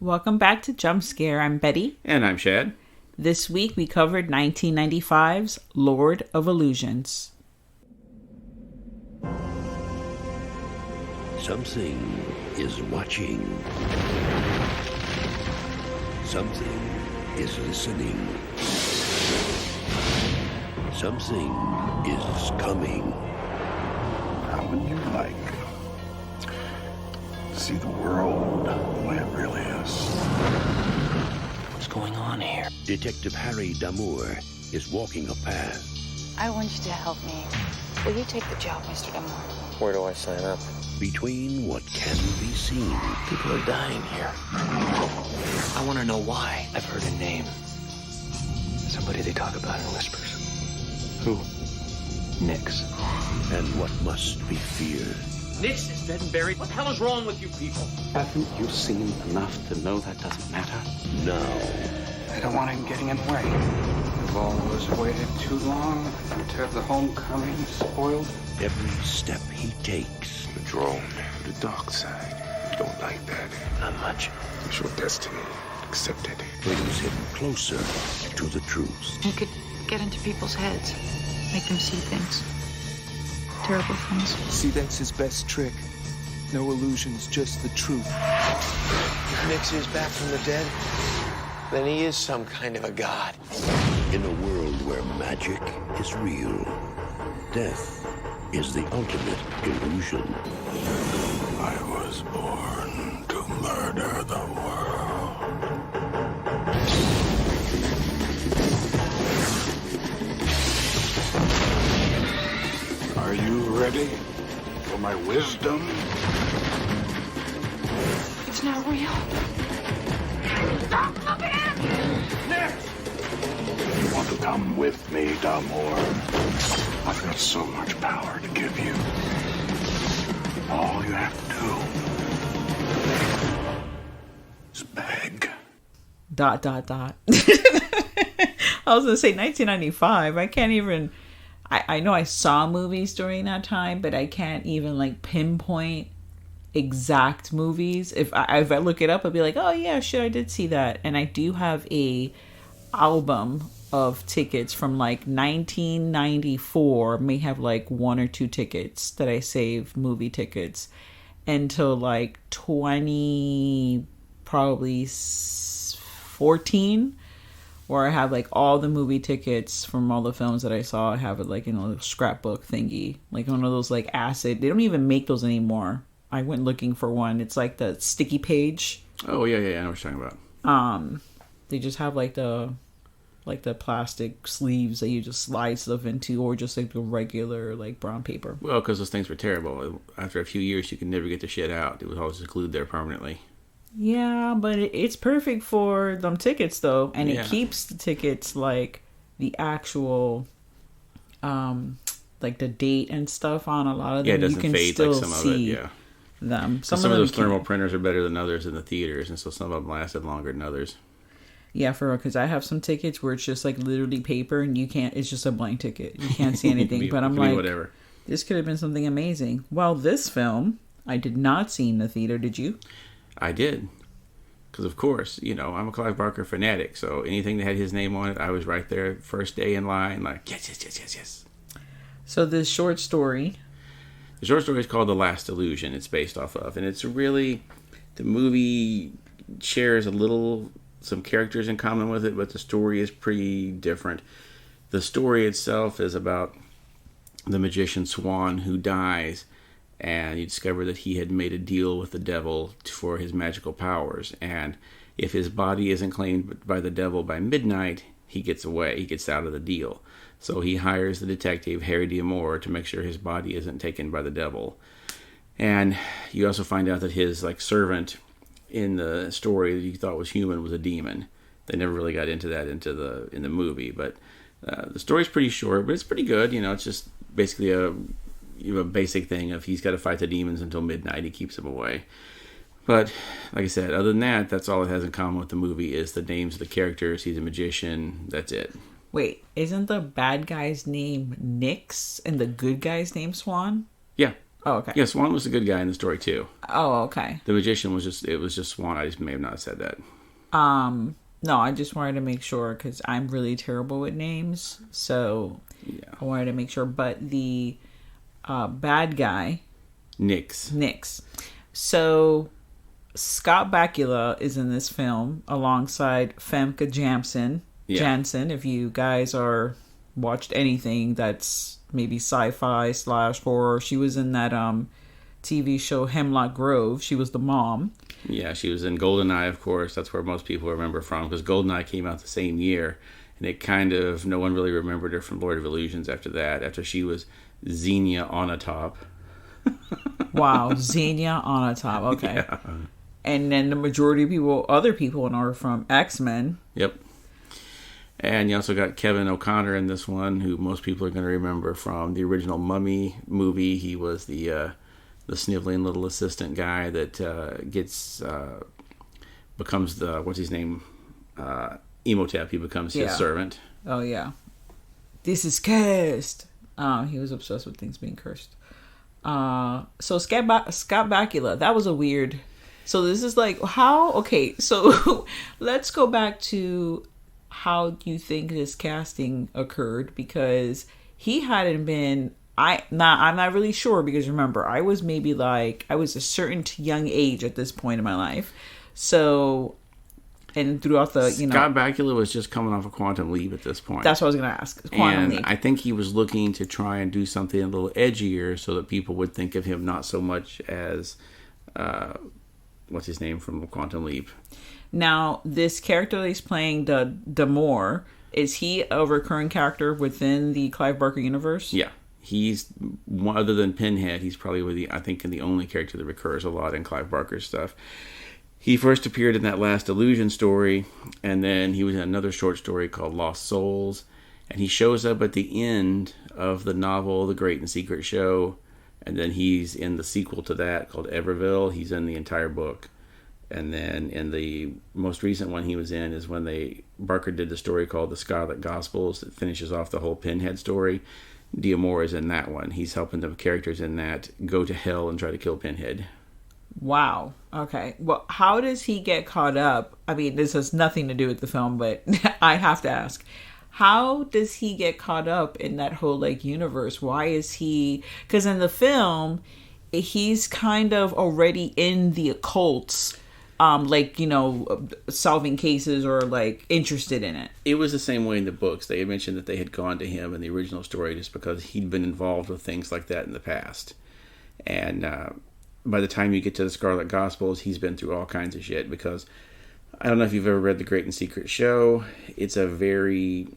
Welcome back to Jump Scare. I'm Betty. And I'm Shad. This week we covered 1995's Lord of Illusions. Something is watching. Something is listening. Something is coming. How would you like to see the world the way it really is? What's going on here? Detective Harry Damour is walking a path. I want you to help me. Will you take the job, Mr. Damour? Where do I sign up? Between what can be seen. People are dying here. I want to know why. I've heard a name. Somebody they talk about in whispers. Who? Nix. And what must be feared. Nix is dead and buried. What the hell is wrong with you people? Haven't you seen enough to know that doesn't matter? Now. I don't want him getting in the way. We've always waited too long to have the homecoming spoiled. Every step he takes. The drone, the dark side. You don't like that. Not much. It's your destiny. Accept it. Brings him closer to the truth. He could get into people's heads, make them see things. Terrible things. See, that's his best trick. No illusions, just the truth. If Nix is back from the dead, then he is some kind of a god. In a world where magic is real, death is the ultimate illusion. I was born to murder the world. Are you ready for my wisdom? It's not real. Stop looking! You want to come with me, Damour? I've got so much power to give you. All you have to do is beg. ... I was going to say 1995. I can't even... I know I saw movies during that time, but I can't even like pinpoint exact movies. If I look it up, I'll be like, oh yeah, sure, I did see that. And I do have a album of tickets from like 1994. May have like one or two tickets that I saved, movie tickets, until like 20 probably 14, where I have like all the movie tickets from all the films that I saw. I have it like in a little scrapbook thingy, like one of those like acid. They don't even make those anymore. I went looking for one. It's like the sticky page. Oh yeah, I know what you're talking about. They just have like the plastic sleeves that you just slide stuff into, or just like the regular like brown paper. Well, because those things were terrible. After a few years, you could never get the shit out. It was always glued there permanently. Yeah, but it's perfect for them tickets though, and yeah. It keeps the tickets like the actual, like the date and stuff on a lot of them. Yeah, it doesn't you can fade still like some see of it. Yeah, them. Some of those thermal printers are better than others in the theaters, and so some of them lasted longer than others. Yeah, for real, because I have some tickets where it's just like literally paper, and you can't. It's just a blank ticket. You can't see anything. But I'm like, whatever. This could have been something amazing. Well, this film I did not see in the theater. Did you? I did. Because, of course, you know, I'm a Clive Barker fanatic, so anything that had his name on it, I was right there first day in line, like, yes. So this short story... The short story is called The Last Illusion, it's based off of, and it's really... The movie shares some characters in common with it, but the story is pretty different. The story itself is about the magician Swan who dies, and you discover that he had made a deal with the devil for his magical powers. And if his body isn't claimed by the devil by midnight, he gets away. He gets out of the deal. So he hires the detective, Harry Damour, to make sure his body isn't taken by the devil. And you also find out that his servant in the story that you thought was human was a demon. They never really got into that in the movie. But the story's pretty short, but it's pretty good. You know, it's just basically a basic thing of he's got to fight the demons until midnight. He keeps them away. But like I said, other than that, that's all it has in common with the movie is the names of the characters. He's a magician. That's it. Wait, isn't the bad guy's name Nix and the good guy's name Swan? Yeah. Oh, okay. Yeah, Swan was a good guy in the story too. Oh, okay. The magician was just Swan. I just may have not said that. No, I just wanted to make sure because I'm really terrible with names. So Yeah. I wanted to make sure. But the bad guy, Nix. So Scott Bakula is in this film alongside Femke Janssen. Yeah. Janssen, if you guys are watched anything that's maybe sci-fi / horror, she was in that TV show Hemlock Grove. She was the mom. Yeah, she was in GoldenEye, of course. That's where most people remember from, because GoldenEye came out the same year, and it kind of, no one really remembered her from Lord of Illusions after that, after she was Xenia Onatopp. Wow, Xenia Onatopp. Okay. Yeah. And then the majority of other people are from X-Men. Yep. And you also got Kevin O'Connor in this one, who most people are going to remember from the original Mummy movie. He was the sniveling little assistant guy that becomes the, what's his name? Emotep. He becomes his servant. Oh, yeah. This is cursed. He was obsessed with things being cursed. So Scott Bakula, that was a weird... So this is like, how... Okay, so let's go back to how you think this casting occurred, because he hadn't been... I'm not really sure, because remember, I was a certain young age at this point in my life. So, and throughout the, Scott Bakula was just coming off a Quantum Leap at this point. That's what I was going to ask. Quantum Leap. I think he was looking to try and do something a little edgier so that people would think of him not so much as, what's his name from Quantum Leap? Now, this character that he's playing, Damore, is he a recurring character within the Clive Barker universe? Yeah. He's, other than Pinhead, he's probably the only character that recurs a lot in Clive Barker's stuff. He first appeared in that Last Illusion story, and then he was in another short story called Lost Souls, and he shows up at the end of the novel The Great and Secret Show, and then he's in the sequel to that called Everville. He's in the entire book. And then in the most recent one he was in is when Barker did the story called The Scarlet Gospels that finishes off the whole Pinhead story. D'Amore is in that one. He's helping the characters in that go to hell and try to kill Pinhead. Wow. Okay. Well, how does he get caught up? I mean, this has nothing to do with the film, but I have to ask. How does he get caught up in that whole, universe? Why is he... Because in the film, he's kind of already in the occult, solving cases or, interested in it. It was the same way in the books. They had mentioned that they had gone to him in the original story just because he'd been involved with things like that in the past. And by the time you get to the Scarlet Gospels, he's been through all kinds of shit, because I don't know if you've ever read The Great and Secret Show. It's a very...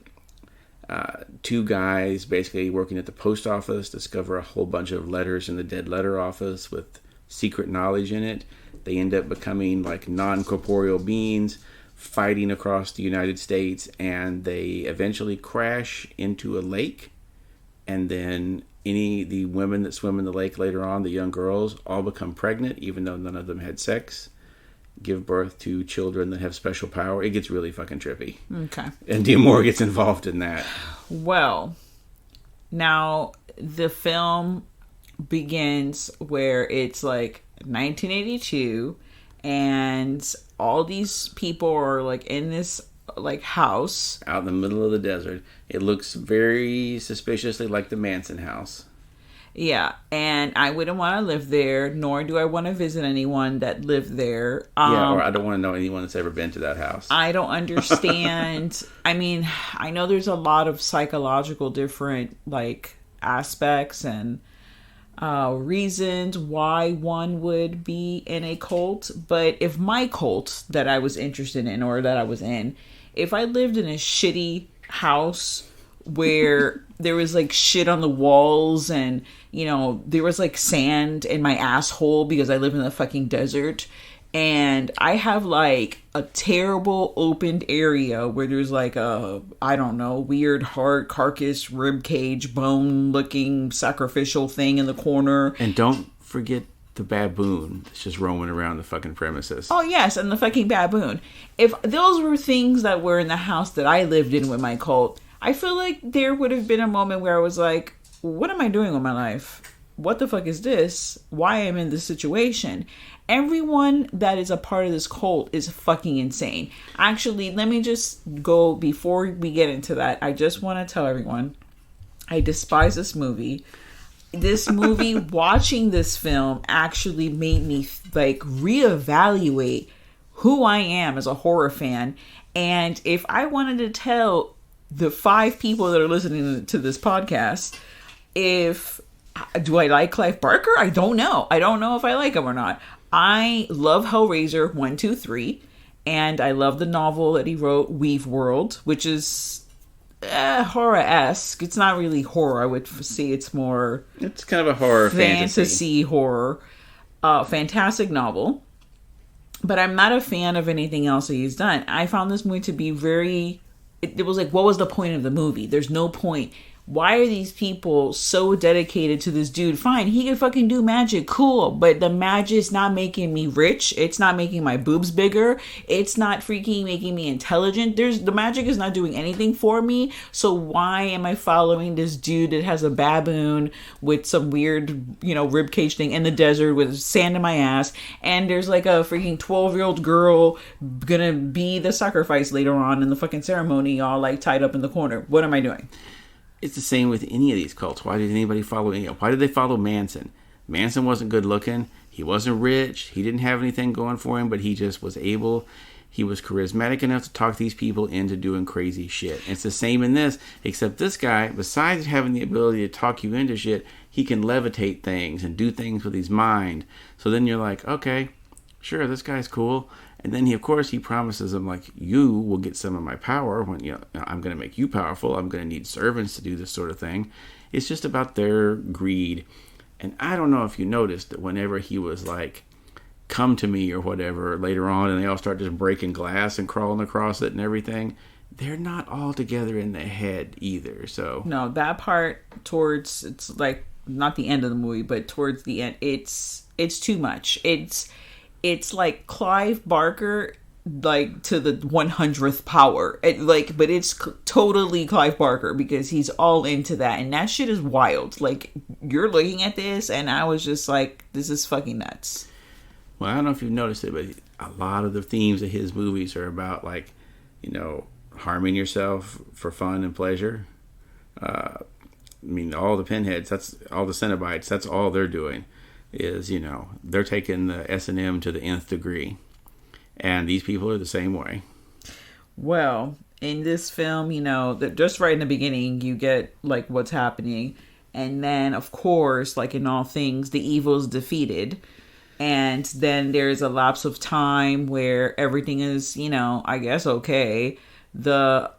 two guys basically working at the post office discover a whole bunch of letters in the dead letter office with secret knowledge in it. They end up becoming non-corporeal beings fighting across the United States, and they eventually crash into a lake, and then the women that swim in the lake later on, the young girls, all become pregnant, even though none of them had sex, give birth to children that have special power. It gets really fucking trippy. Okay. And D'Amore gets involved in that. Well, now the film begins where it's 1982, and all these people are in this house out in the middle of the desert. It looks very suspiciously like the Manson house. Yeah, and I wouldn't want to live there, nor do I want to visit anyone that lived there. Or I don't want to know anyone that's ever been to that house. I don't understand. I mean, I know there's a lot of psychological different aspects and reasons why one would be in a cult, but if my cult that I was interested in or that I was in, if I lived in a shitty house where there was shit on the walls and there was sand in my asshole because I live in the fucking desert, and I have a terrible opened area where there's a, I don't know, weird heart, carcass, rib cage, bone looking sacrificial thing in the corner. And don't forget the baboon that's just roaming around the fucking premises. Oh yes, and the fucking baboon. If those were things that were in the house that I lived in with my cult, I feel like there would have been a moment where I was what am I doing with my life? what the fuck is this? Why am I in this situation? Everyone that is a part of this cult is fucking insane. Actually, let me just go, before we get into that, I just want to tell everyone, I despise this movie. This movie, watching this film actually made me like reevaluate who I am as a horror fan. And if I wanted to tell the 5 people that are listening to this podcast, do I like Clive Barker? I don't know. I don't know if I like him or not. I love Hellraiser 1, 2, 3. And I love the novel that he wrote, Weave World, which is horror-esque. It's not really horror. I would say it's more... It's kind of a horror fantasy horror. Fantastic novel. But I'm not a fan of anything else that he's done. I found this movie to be very... It was like, what was the point of the movie? There's no point. Why are these people so dedicated to this dude? Fine, he can fucking do magic, cool, but the magic's not making me rich. It's not making my boobs bigger. It's not freaking making me intelligent. The magic is not doing anything for me. So why am I following this dude that has a baboon with some weird, ribcage thing in the desert with sand in my ass? And there's like a freaking 12-year-old girl gonna be the sacrifice later on in the fucking ceremony, all like tied up in the corner. What am I doing? It's the same with any of these cults. Why did anybody follow? Why did they follow Manson? Manson wasn't good looking. He wasn't rich. He didn't have anything going for him, but he just was able. He was charismatic enough to talk these people into doing crazy shit. And it's the same in this, except this guy, besides having the ability to talk you into shit, he can levitate things and do things with his mind. So then you're like, okay, sure, this guy's cool. And then he promises them, like, you will get some of my power when I'm going to make you powerful. I'm going to need servants to do this sort of thing. It's just about their greed. And I don't know if you noticed that whenever he was like, come to me or whatever later on, and they all start just breaking glass and crawling across it and everything, they're not all together in the head either. So no, that part it's like not the end of the movie, but towards the end, it's too much. It's like Clive Barker, like to the 100th power. But it's totally Clive Barker because he's all into that, and that shit is wild. Like, you're looking at this, and I was just like, this is fucking nuts. Well, I don't know if you've noticed it, but a lot of the themes of his movies are about, like, harming yourself for fun and pleasure. All the pinheads, that's all the Cenobites, that's all they're doing. Is, they're taking the S&M to the nth degree. And these people are the same way. Well, in this film, just right in the beginning, you get, like, what's happening. And then, of course, like in all things, the evil's defeated. And then there's a lapse of time where everything is, I guess, okay. The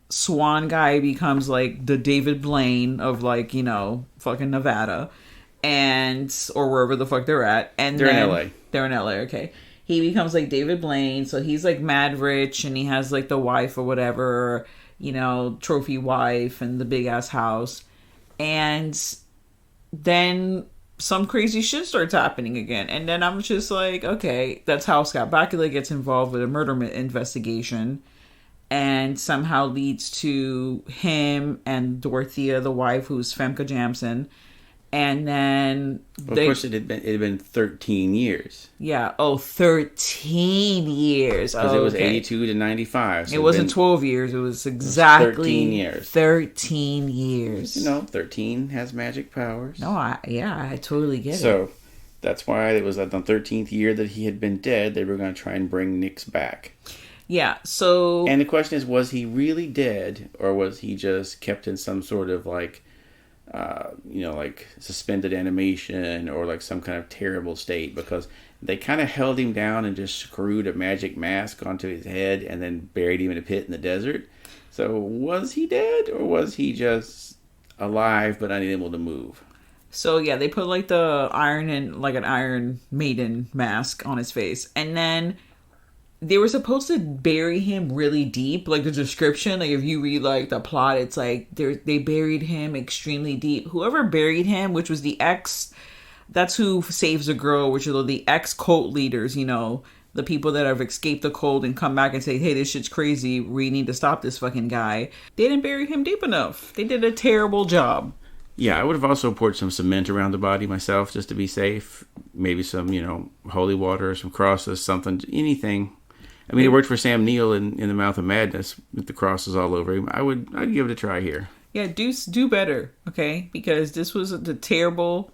Swan guy becomes, like, the David Blaine of, like, fucking Nevada. Or wherever the fuck they're at. And they're in LA. They're in LA, okay. He becomes like David Blaine, so he's like mad rich, and he has like the wife or whatever, trophy wife and the big ass house. And then some crazy shit starts happening again. And then I'm just like, okay, that's how Scott Bakula gets involved with a murder investigation. And somehow leads to him and Dorothea, the wife, who's Femke Jamson. And then... Of course, it had been 13 years. Yeah. Oh, 13 years. Because it was 82 to 95. So it wasn't 12 years. It was exactly... 13 years. 13 years. 13 has magic powers. No, I totally get it. So, that's why it was on the 13th year that he had been dead, they were going to try and bring Nix back. Yeah, so... And the question is, was he really dead? Or was he just kept in some sort of, like... like suspended animation or like some kind of terrible state, because they kind of held him down and just screwed a magic mask onto his head and then buried him in a pit in the desert. So was he dead or was he just alive but unable to move? So yeah, they put like the an Iron Maiden mask on his face, and then they were supposed to bury him really deep. Like the description, like if you read like the plot, it's like they buried him extremely deep. Whoever buried him, which was the ex, that's who saves the girl, which are the ex cult leaders, the people that have escaped the cult and come back and say, hey, this shit's crazy, we need to stop this fucking guy. They didn't bury him deep enough. They did a terrible job. Yeah, I would have also poured some cement around the body myself just to be safe. Maybe some, holy water, some crosses, something, anything. I mean, it worked for Sam Neill in The Mouth of Madness with the crosses all over him. I'd give it a try here. Yeah, do better, okay? Because this was the terrible,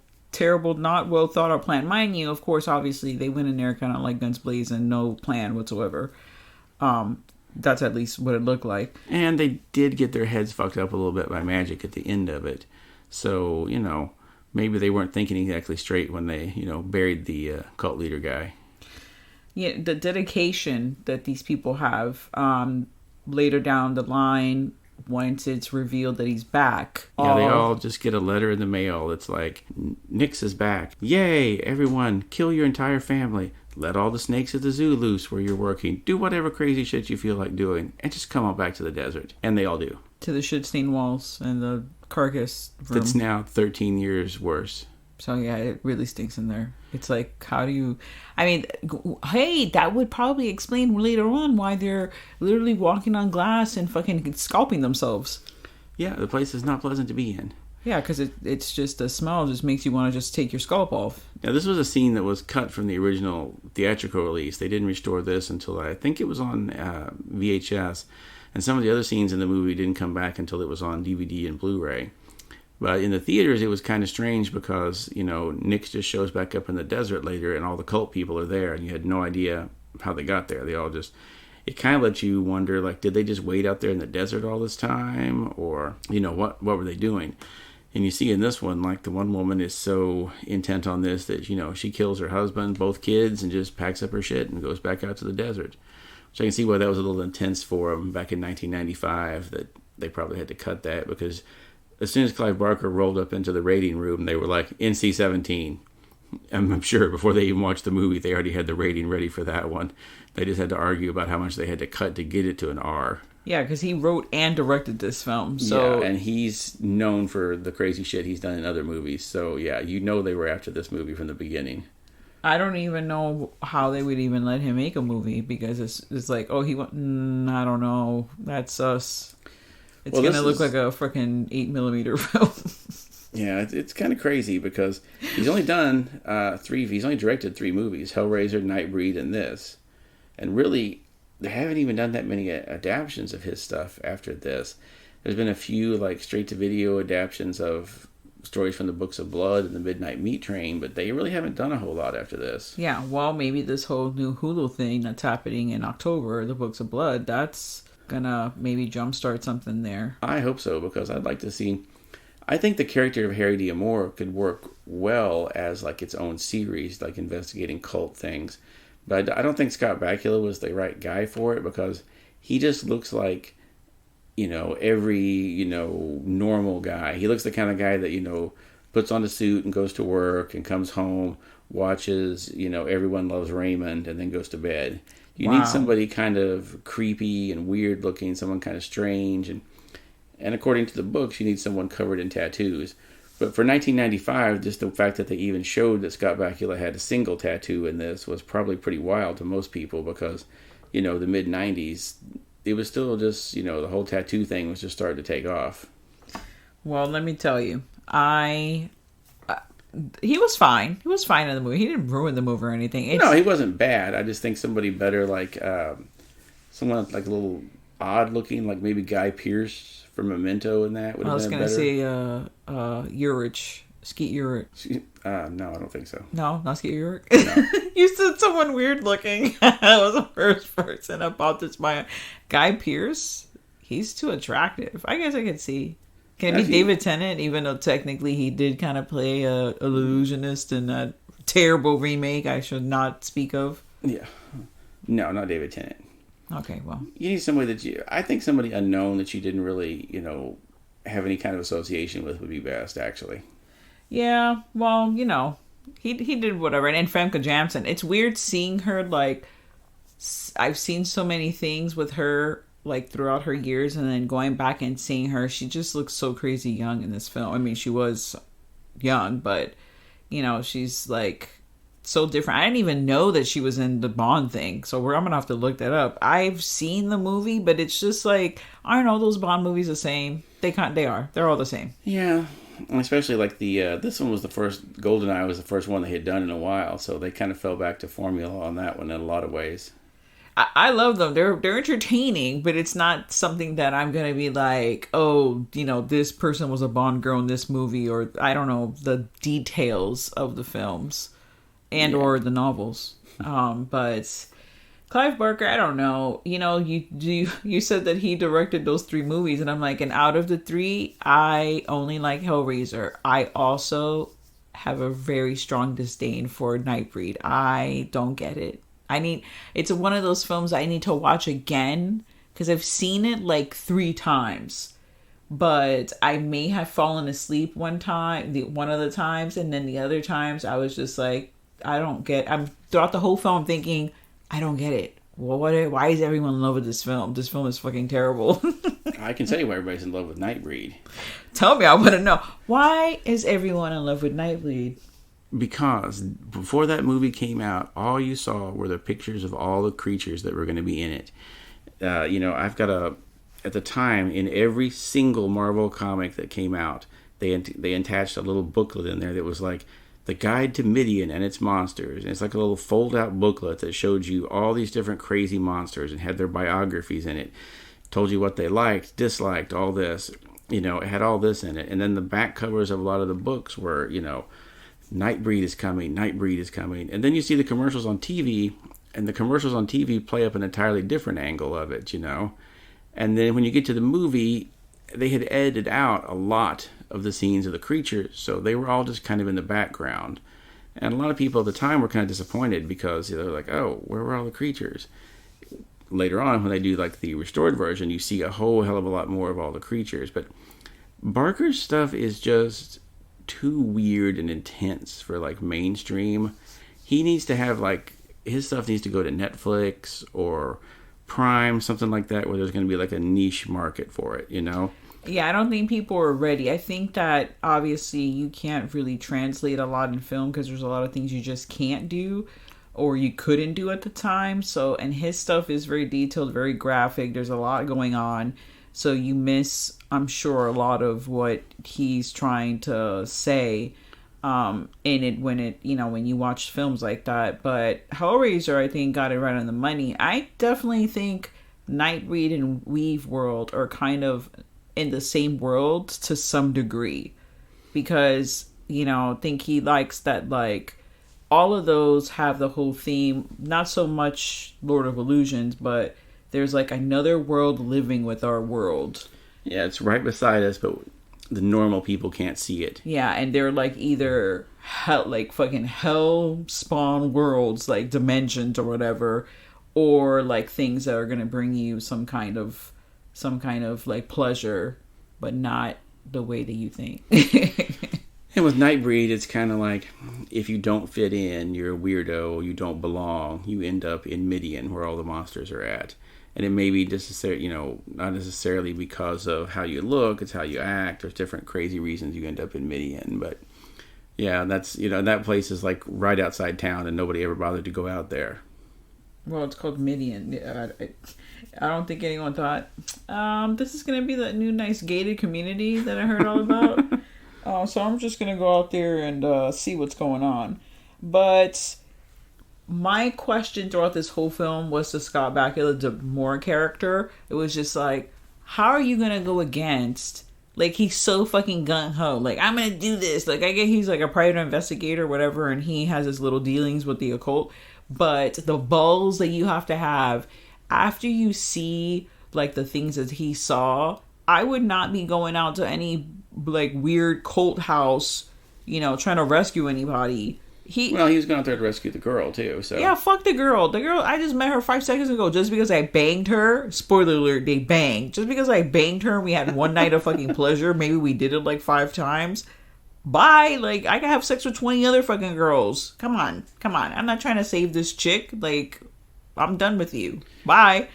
not well thought out plan. Mind you, of course, obviously, they went in there kind of like guns blazing, no plan whatsoever. That's at least what it looked like. And they did get their heads fucked up a little bit by magic at the end of it. So, maybe they weren't thinking exactly straight when they, buried the cult leader guy. Yeah, the dedication that these people have later down the line, once it's revealed that he's back. Yeah, they all just get a letter in the mail. It's like, Nix is back. Yay, everyone, kill your entire family. Let all the snakes at the zoo loose where you're working. Do whatever crazy shit you feel like doing. And just come on back to the desert. And they all do. To the shit-stained walls and the carcass room. That's now 13 years worse. So yeah, it really stinks in there. It's like, how do you... I mean, hey, that would probably explain later on why they're literally walking on glass and fucking scalping themselves. Yeah, the place is not pleasant to be in. Yeah, because it's just the smell just makes you want to just take your scalp off. Now, this was a scene that was cut from the original theatrical release. They didn't restore this until I think it was on VHS. And some of the other scenes in the movie didn't come back until it was on DVD and Blu-ray. But in the theaters, it was kind of strange because, Nix just shows back up in the desert later and all the cult people are there and you had no idea how they got there. They all just... It kind of lets you wonder, like, did they just wait out there in the desert all this time? Or, what were they doing? And you see in this one, like, the one woman is so intent on this that, she kills her husband, both kids, and just packs up her shit and goes back out to the desert. Which I can see why that was a little intense for them back in 1995, that they probably had to cut that because as soon as Clive Barker rolled up into the rating room, they were like, NC-17. I'm sure before they even watched the movie, they already had the rating ready for that one. They just had to argue about how much they had to cut to get it to an R. Yeah, because he wrote and directed this film. So yeah, and he's known for the crazy shit he's done in other movies. So yeah, they were after this movie from the beginning. I don't even know how they would even let him make a movie because it's like, oh, he went, I don't know, that's us. It's going to look like a freaking 8mm film. Yeah, it's kind of crazy because he's only done he's only directed 3 movies, Hellraiser, Nightbreed, and this. And really, they haven't even done that many adaptions of his stuff after this. There's been a few like straight-to-video adaptions of stories from the Books of Blood and the Midnight Meat Train, but they really haven't done a whole lot after this. Yeah, well, maybe this whole new Hulu thing that's happening in October, the Books of Blood, that's gonna maybe jumpstart something there. I hope so, because I'd like to see... I think the character of Harry D'Amour could work well as like its own series, like investigating cult things. But I don't think Scott Bakula was the right guy for it because he just looks like, every, normal guy. He looks the kind of guy that, puts on a suit and goes to work and comes home, watches, Everyone Loves Raymond and then goes to bed. You need somebody kind of creepy and weird looking, someone kind of strange. And according to the books, you need someone covered in tattoos. But for 1995, just the fact that they even showed that Scott Bakula had a single tattoo in this was probably pretty wild to most people because, the mid-90s, it was still just, the whole tattoo thing was just starting to take off. Well, let me tell you, he was fine. He was fine in the movie. He didn't ruin the movie or anything. No, he wasn't bad. I just think somebody better, like, someone like a little odd-looking, like maybe Guy Pearce from Memento and that would have been better. I was going to say Urich. Skeet Urich. No, I don't think so. No, not Skeet Urich? No. You said someone weird looking. I was the first person about this. Guy Pearce? He's too attractive. I guess I could see. Can it be David Tennant, even though technically he did kind of play an illusionist in that terrible remake I should not speak of? Yeah. No, not David Tennant. Okay, well. You need somebody I think somebody unknown that you didn't really, have any kind of association with would be best, actually. Yeah, well, he did whatever. And Famke Janssen, it's weird seeing her, like, I've seen so many things with her, like, throughout her years, and then going back and seeing her, she just looks so crazy young in this film. I mean, she was young, but, she's, like... so different. I didn't even know that she was in the Bond thing, so I'm gonna have to look that up. I've seen the movie, but it's just like, I don't know, those Bond movies the same. They're all the same. Yeah, And especially like the this one was the first, GoldenEye was the first one they had done in a while, so they kind of fell back to formula on that one in a lot of ways. I love them. They're entertaining, but it's not something that I'm gonna be like, oh, this person was a Bond girl in this movie, or I don't know the details of the films and or the novels. But Clive Barker, I don't know. You said that he directed those 3 movies, and I'm like, and out of the 3, I only like Hellraiser. I also have a very strong disdain for Nightbreed. I don't get it. It's one of those films I need to watch again because I've seen it like 3 times, but I may have fallen asleep one of the times, and then the other times I was just like, I'm throughout the whole film thinking, I don't get it. Well, why is everyone in love with this film? This film is fucking terrible. I can tell you why everybody's in love with Nightbreed. Tell me, I want to know. Why is everyone in love with Nightbreed? Because before that movie came out, all you saw were the pictures of all the creatures that were going to be in it. I've got at the time, in every single Marvel comic that came out, they attached a little booklet in there that was like the Guide to Midian and its monsters. And it's like a little fold-out booklet that showed you all these different crazy monsters and had their biographies in it. Told you what they liked, disliked, all this. It had all this in it. And then the back covers of a lot of the books were, Nightbreed is coming, Nightbreed is coming. And then you see the commercials on TV, and the commercials on TV play up an entirely different angle of it, And then when you get to the movie, they had edited out a lot of the scenes of the creatures, so they were all just kind of in the background. And a lot of people at the time were kind of disappointed because they're like, oh, where were all the creatures? Later on, when they do like the restored version, you see a whole hell of a lot more of all the creatures. But Barker's stuff is just too weird and intense for like mainstream. He needs to have his stuff needs to go to Netflix or Prime, something like that, where there's going to be like a niche market for it, Yeah, I don't think people are ready. I think that obviously you can't really translate a lot in film because there's a lot of things you just can't do or you couldn't do at the time. So, and his stuff is very detailed, very graphic. There's a lot going on. So you miss, I'm sure, a lot of what he's trying to say in it when you watch films like that. But Hellraiser, I think, got it right on the money. I definitely think Nightbreed and Weave World are kind of in the same world to some degree. Because, I think he likes that, all of those have the whole theme, not so much Lord of Illusions, but there's another world living with our world. Yeah, it's right beside us, but the normal people can't see it. Yeah, and they're either fucking hell spawn worlds, dimensions or whatever, or things that are gonna bring you some kind of pleasure, but not the way that you think. And with Nightbreed, it's kind of like, if you don't fit in, you're a weirdo, you don't belong, you end up in Midian, where all the monsters are at. And it may be not necessarily because of how you look, it's how you act. There's different crazy reasons you end up in Midian. But yeah, that's, that place is right outside town and nobody ever bothered to go out there. Well, it's called Midian. I don't think anyone thought, this is going to be the new nice gated community that I heard all about. So I'm just going to go out there and see what's going on. But my question throughout this whole film was to Scott Bakula, the Moore character. It was just how are you going to go against, he's so fucking gung-ho. I'm going to do this. I get he's a private investigator or whatever, and he has his little dealings with the occult. But the balls that you have to have after you see, the things that he saw, I would not be going out to any, weird cult house, trying to rescue anybody. He was going out there to rescue the girl, too, so... Yeah, fuck the girl. The girl, I just met her 5 seconds ago. Just because I banged her, spoiler alert, they banged. Just because I banged her and we had one night of fucking pleasure, maybe we did it 5 times. Bye. I can have sex with 20 other fucking girls. Come on. I'm not trying to save this chick. I'm done with you. Bye.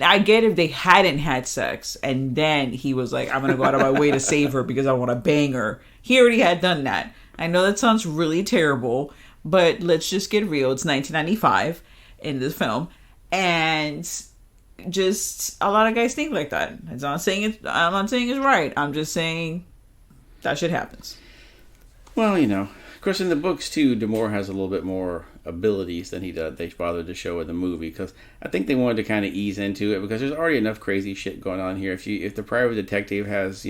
I get if they hadn't had sex and then he was I'm going to go out of my way to save her because I want to bang her. He already had done that. I know that sounds really terrible, but let's just get real. It's 1995 in this film, and just a lot of guys think like that. I'm not saying it's right. I'm just saying That shit happens. Well, of course, in the books too, D'Amour has a little bit more abilities than they bothered to show in the movie, because I think they wanted to kind of ease into it, because there's already enough crazy shit going on here. If the private detective has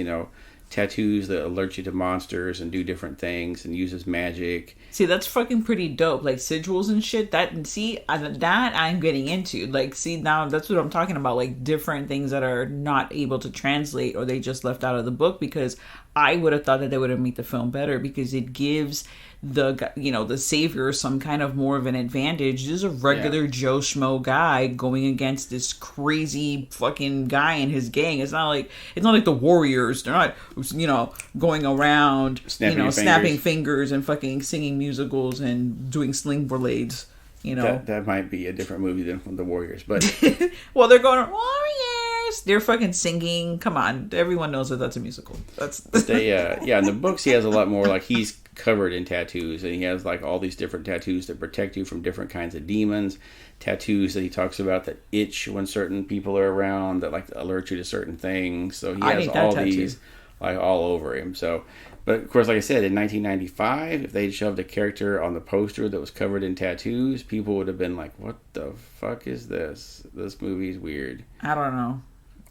tattoos that alert you to monsters and do different things and uses magic. See, that's fucking pretty dope. Like sigils and shit. That I'm getting into. Like, see, now that's what I'm talking about. Like different things that are not able to translate or they just left out of the book, because I would have thought that they would have made the film better, because it gives the savior some kind of more of an advantage. This is a regular Joe Schmo guy going against this crazy fucking guy and his gang. It's not like the Warriors. They're not going around snapping fingers and fucking singing musicals and doing sling blades. That might be a different movie than the Warriors, but well, they're going Warriors. They're fucking singing. Come on, everyone knows that that's a musical. In the books he has a lot more, like he's covered in tattoos, and he has like all these different tattoos that protect you from different kinds of demons, tattoos that he talks about that itch when certain people are around, that like alert you to certain things. So he has all these like all over him. So, but of course, like I said, in 1995, if they'd shoved a character on the poster that was covered in tattoos, people would have been like, what the fuck is this? This movie's weird. I don't know.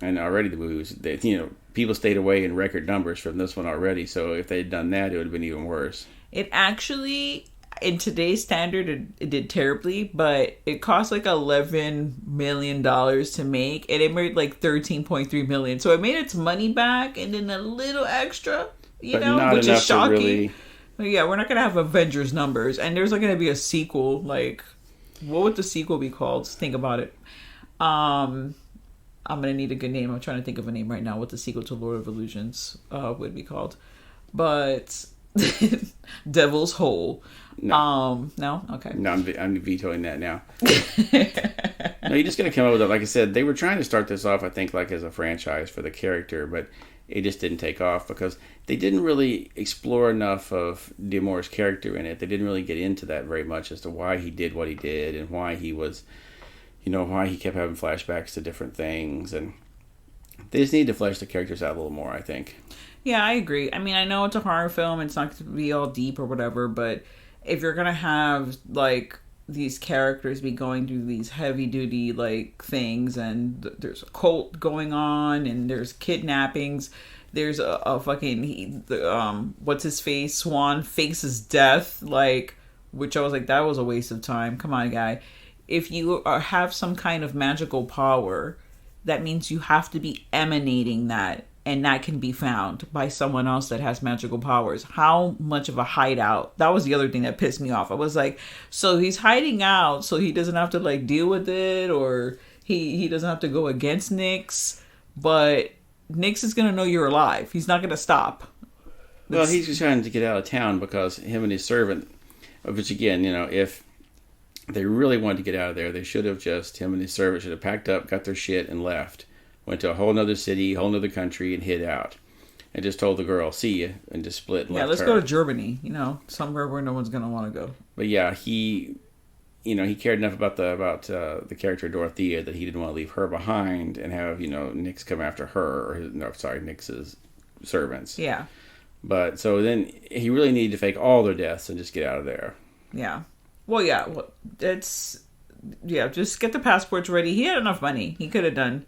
And already the movie was, people stayed away in record numbers from this one already. So if they'd done that, it would have been even worse. It actually, in today's standard, it did terribly, but it cost like $11 million to make, and it made like $13.3 million. So it made its money back and then a little extra, which is shocking. Really... Yeah, we're not going to have Avengers numbers, and there's not going to be a sequel. Like, what would the sequel be called? Think about it. I'm going to need a good name. I'm trying to think of a name right now. What the sequel to Lord of Illusions would be called. But Devil's Hole. No. No? Okay. No, I'm vetoing that now. No, you just got to come up with it. Like I said, they were trying to start this off, I think, like as a franchise for the character, but it just didn't take off because they didn't really explore enough of D'Amour's character in it. They didn't really get into that very much as to why he did what he did and why he was... why he kept having flashbacks to different things, and they just need to flesh the characters out a little more, I think. Yeah, I agree. I mean, I know it's a horror film, it's not going to be all deep or whatever, but if you're going to have, like, these characters be going through these heavy-duty, like, things, and there's a cult going on, and there's kidnappings, there's a fucking, what's-his-face, Swan faces death, like, which I was like, that was a waste of time. Come on, guy. If you have some kind of magical power, that means you have to be emanating that, and that can be found by someone else that has magical powers. How much of a hideout? That was the other thing that pissed me off. I was like, so he's hiding out so he doesn't have to like deal with it, or he doesn't have to go against Nyx, but Nyx is going to know you're alive. He's not going to stop. Well, he's just trying to get out of town because him and his servant, which again, if they really wanted to get out of there, they should have him and his servant should have packed up, got their shit, and left. Went to a whole nother city, whole nother country, and hid out. And just told the girl, see ya, and just split and left let's her. go to Germany, somewhere where no one's going to want to go. But yeah, he cared enough about the character Dorothea that he didn't want to leave her behind and have, Nyx come after her, Nyx's servants. Yeah. But so then he really needed to fake all their deaths and just get out of there. Yeah. Well, yeah, just get the passports ready. He had enough money. He could have done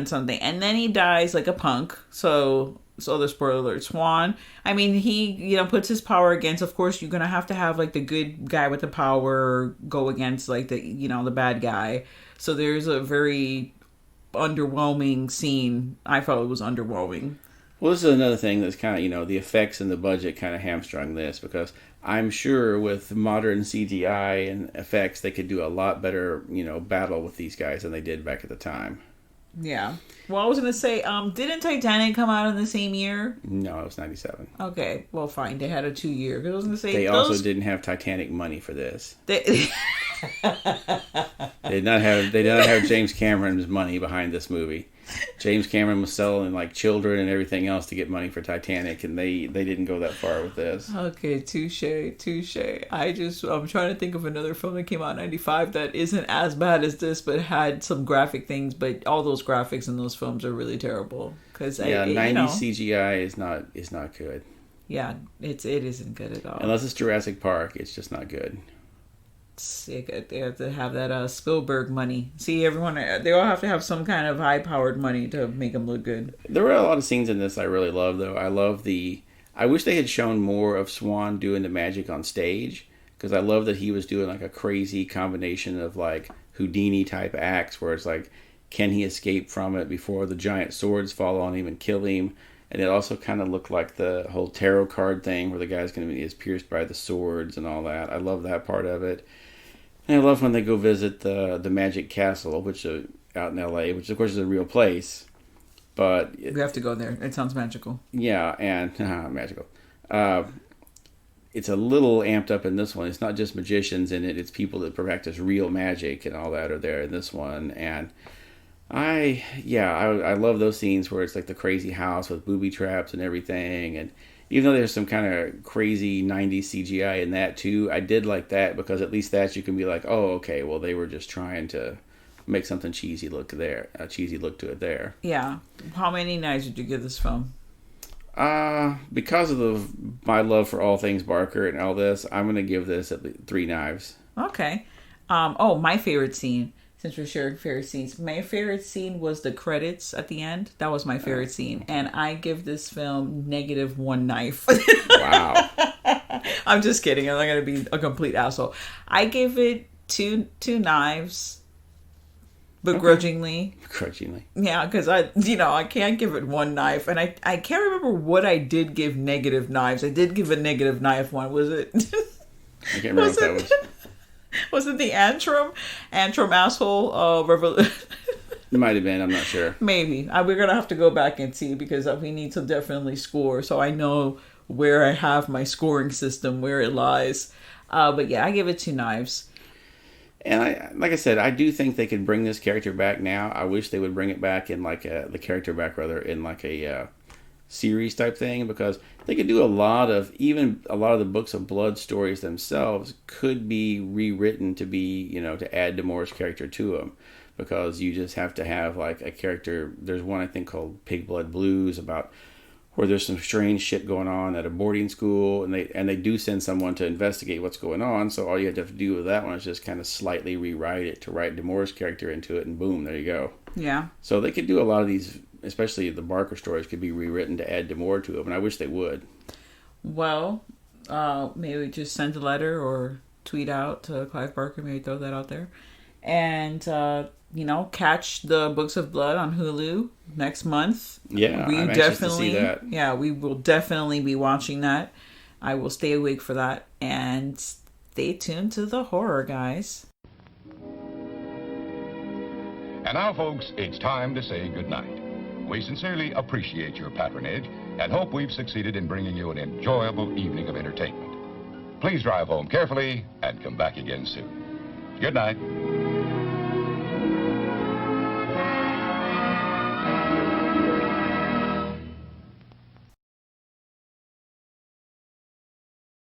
something. And then he dies like a punk. So the spoiler alert, Swan. I mean, he, puts his power against, of course, you're going to have like the good guy with the power go against like the, the bad guy. So there's a very underwhelming scene. I felt it was underwhelming. Well, this is another thing that's kind of, the effects and the budget kind of hamstrung this, because I'm sure with modern CGI and effects, they could do a lot better, battle with these guys than they did back at the time. Yeah. Well, I was going to say, didn't Titanic come out in the same year? No, it was 97. Okay. Well, fine. They had a 2-year. I was going to say... They also didn't have Titanic money for this. They did not have James Cameron's money behind this movie. James Cameron was selling like children and everything else to get money for Titanic, and they didn't go that far with this. Okay, touche. I'm trying to think of another film that came out in 95 that isn't as bad as this, but had some graphic things, but all those graphics in those films are really terrible. Cause 90s CGI is not good. Yeah, it isn't good at all. Unless it's Jurassic Park, it's just not good. They have to have that Spielberg money. See, everyone, they all have to have some kind of high-powered money to make them look good. There were a lot of scenes in this I really love, though. I wish they had shown more of Swan doing the magic on stage, because I love that he was doing like a crazy combination of like Houdini-type acts, where it's like, can he escape from it before the giant swords fall on him and kill him? And it also kind of looked like the whole tarot card thing, where the guy's going to be pierced by the swords and all that. I love that part of it. And I love when they go visit the Magic Castle, which out in L.A., which of course is a real place. But we have to go there. It sounds magical. Yeah, and magical. It's a little amped up in this one. It's not just magicians in it. It's people that practice real magic and all that are there in this one. And I love those scenes where it's like the crazy house with booby traps and everything. And even though there's some kind of crazy 90s CGI in that too, I did like that, because at least that you can be like, oh, okay, well, they were just trying to make something cheesy look to it there. Yeah. How many knives would you give this film? Because of my love for all things Barker and all this, I'm going to give this at least 3 knives. Okay. My favorite scene. Since we're sharing favorite scenes, my favorite scene was the credits at the end. That was my favorite scene, and I give this film -1 knife. Wow. I'm just kidding. I'm not gonna be a complete asshole. I gave it two knives, begrudgingly. Begrudgingly. Yeah, because I can't give it 1 knife, and I can't remember what I did give negative knives. I did give a negative knife one. Was it? I can't remember what that was. Was it the Antrim asshole revolution? It might have been. I'm not sure. Maybe. We're going to have to go back and see, because we need to definitely score, so I know where I have my scoring system, where it lies. But yeah, I give it 2 knives. And like I said, I do think they could bring this character back now. I wish they would bring it back in in a series type thing, because they could do a lot of the Books of Blood stories themselves could be rewritten to be, to add Damore's character to them, because you just have to have like a character. There's one I think called Pig Blood Blues, about where there's some strange shit going on at a boarding school, and they do send someone to investigate what's going on. So all you have to do with that one is just kind of slightly rewrite it to write Damore's character into it, and boom, there you go. Yeah. So they could do a lot of these, especially the Barker stories, could be rewritten to add Damore to them, and I wish they would. Well, maybe just send a letter or tweet out to Clive Barker, maybe throw that out there. And, catch the Books of Blood on Hulu next month. Yeah, I'm anxious to see that. Yeah, we will definitely be watching that. I will stay awake for that. And stay tuned to the horror, guys. And now, folks, it's time to say goodnight. We sincerely appreciate your patronage and hope we've succeeded in bringing you an enjoyable evening of entertainment. Please drive home carefully and come back again soon. Good night.